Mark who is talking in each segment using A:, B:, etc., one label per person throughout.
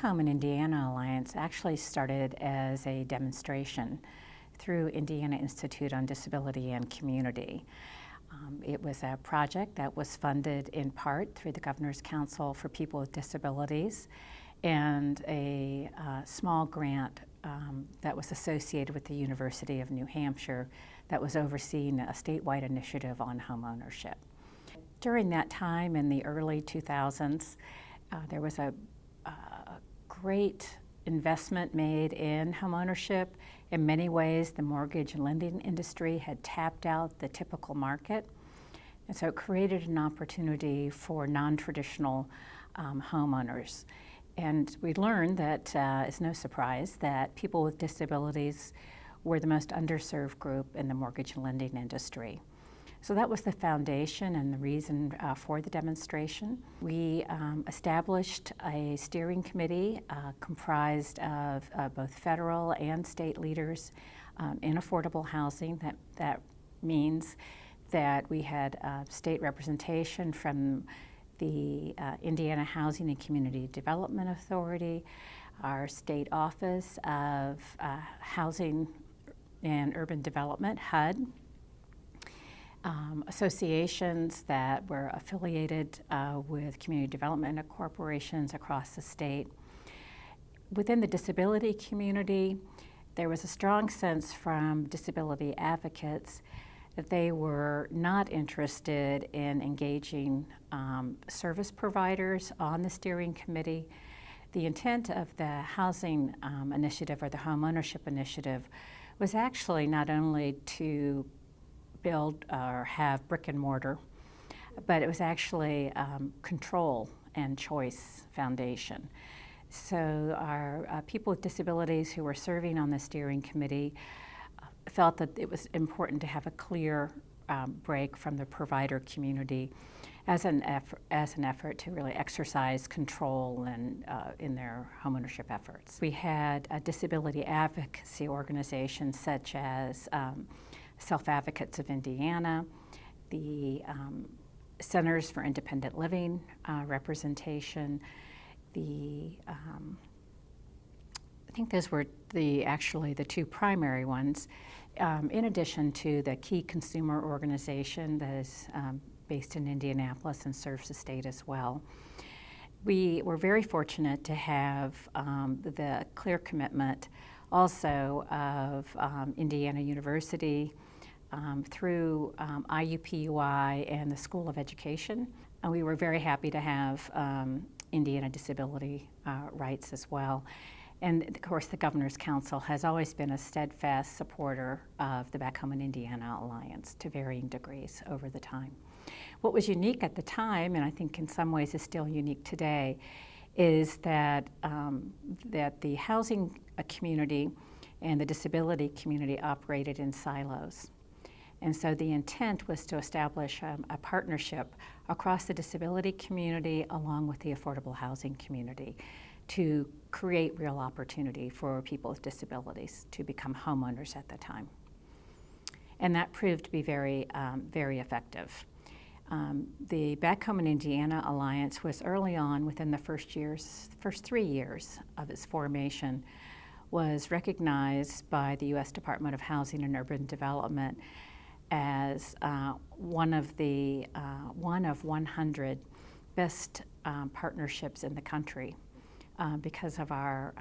A: Home in Indiana Alliance actually started as a demonstration through Indiana Institute on Disability and Community. It was a project that was funded in part through the Governor's Council for People with Disabilities and a small grant that was associated with the University of New Hampshire that was overseeing a statewide initiative on homeownership. During that time in the early 2000s, there was a great investment made in homeownership. In many ways, the mortgage and lending industry had tapped out the typical market, and so it created an opportunity for non-traditional homeowners. And we learned that, it's no surprise, that people with disabilities were the most underserved group in the mortgage and lending industry. So that was the foundation and the reason for the demonstration. We established a steering committee comprised of both federal and state leaders in affordable housing. That means that we had state representation from the Indiana Housing and Community Development Authority, our state office of Housing and Urban Development, HUD, associations that were affiliated with community development corporations across the state. Within the disability community, there was a strong sense from disability advocates that they were not interested in engaging service providers on the steering committee. The intent of the housing initiative, or the homeownership initiative, was actually not only to build or have brick and mortar, but it was actually control and choice foundation. So our people with disabilities who were serving on the steering committee felt that it was important to have a clear break from the provider community as an effort to really exercise control and in their homeownership efforts. We had disability advocacy organizations such as Self-Advocates of Indiana, the Centers for Independent Living representation, I think those were actually the two primary ones, in addition to the key consumer organization that is based in Indianapolis and serves the state as well. We were very fortunate to have the clear commitment also of Indiana University, through IUPUI and the School of Education. And we were very happy to have Indiana Disability Rights as well. And of course, the Governor's Council has always been a steadfast supporter of the Back Home in Indiana Alliance to varying degrees over the time. What was unique at the time, and I think in some ways is still unique today, is that the housing community and the disability community operated in silos. And so the intent was to establish a partnership across the disability community along with the affordable housing community to create real opportunity for people with disabilities to become homeowners at the time. And that proved to be very, very effective. The Back Home in Indiana Alliance was early on, within the first 3 years of its formation, was recognized by the U.S. Department of Housing and Urban Development as one of 100 best partnerships in the country because of our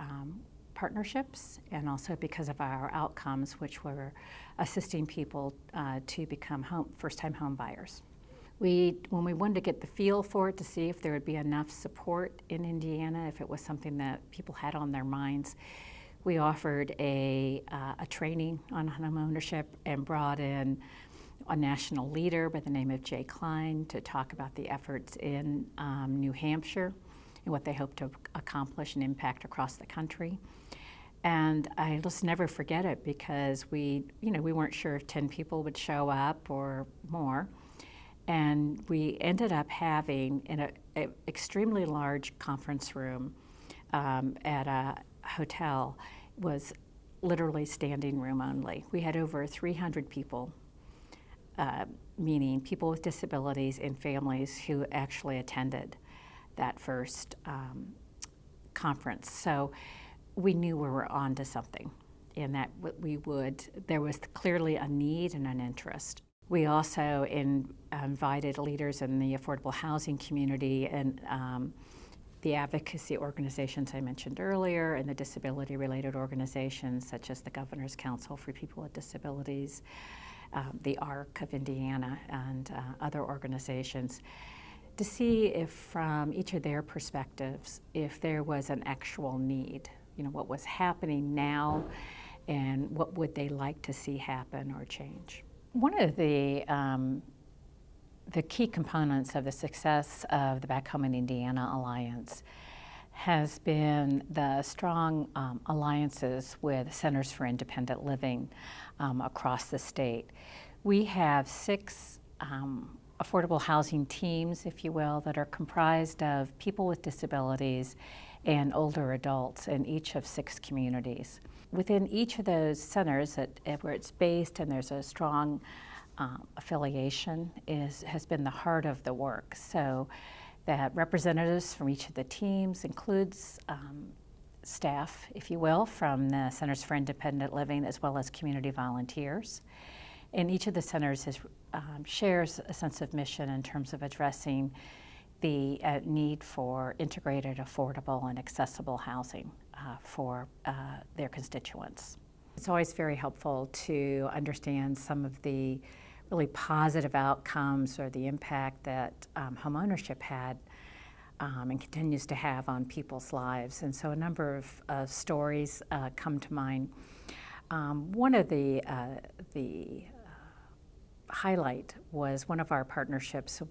A: partnerships and also because of our outcomes, which were assisting people to become first-time home buyers. When we wanted to get the feel for it to see if there would be enough support in Indiana, if it was something that people had on their minds, we offered a training on homeownership and brought in a national leader by the name of Jay Klein to talk about the efforts in New Hampshire and what they hope to accomplish and impact across the country. And I'll just never forget it because we weren't sure if 10 people would show up or more. And we ended up having, in an extremely large conference room at a hotel, was literally standing room only. We had over 300 people, meaning people with disabilities and families who actually attended that first conference. So we knew we were on to something, and that there was clearly a need and an interest. We also invited leaders in the affordable housing community and the advocacy organizations I mentioned earlier, and the disability-related organizations such as the Governor's Council for People with Disabilities, the ARC of Indiana, and other organizations, to see if from each of their perspectives, if there was an actual need, what was happening now and what would they like to see happen or change. One of the key components of the success of the Back Home in Indiana Alliance has been the strong alliances with Centers for Independent Living across the state. We have 6 affordable housing teams, if you will, that are comprised of people with disabilities and older adults in each of 6 communities. Within each of those centers where it's based and there's a strong affiliation has been the heart of the work. So that representatives from each of the teams includes staff, if you will, from the Centers for Independent Living as well as community volunteers. And each of the centers shares a sense of mission in terms of addressing the need for integrated, affordable, and accessible housing for their constituents. It's always very helpful to understand some of the really positive outcomes or the impact that homeownership had and continues to have on people's lives. And so a number of stories come to mind. One of the highlight was one of our partnerships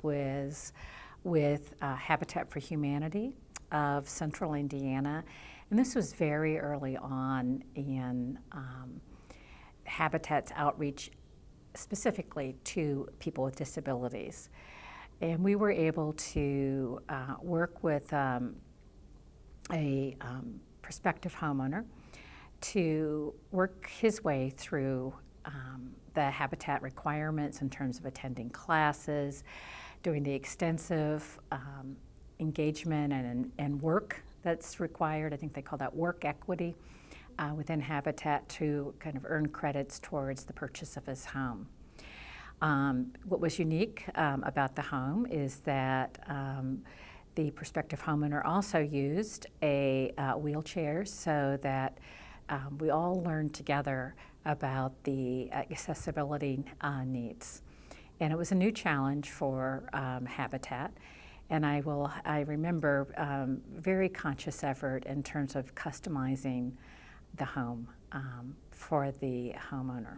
A: with Habitat for Humanity of Central Indiana. And this was very early on in Habitat's outreach specifically to people with disabilities. And we were able to work with a prospective homeowner to work his way through the Habitat requirements in terms of attending classes, doing the extensive engagement and work that's required. I think they call that work equity within Habitat to kind of earn credits towards the purchase of his home. What was unique about the home is that the prospective homeowner also used a wheelchair so that we all learned together about the accessibility needs. And it was a new challenge for Habitat. And I remember very conscious effort in terms of customizing the home for the homeowner.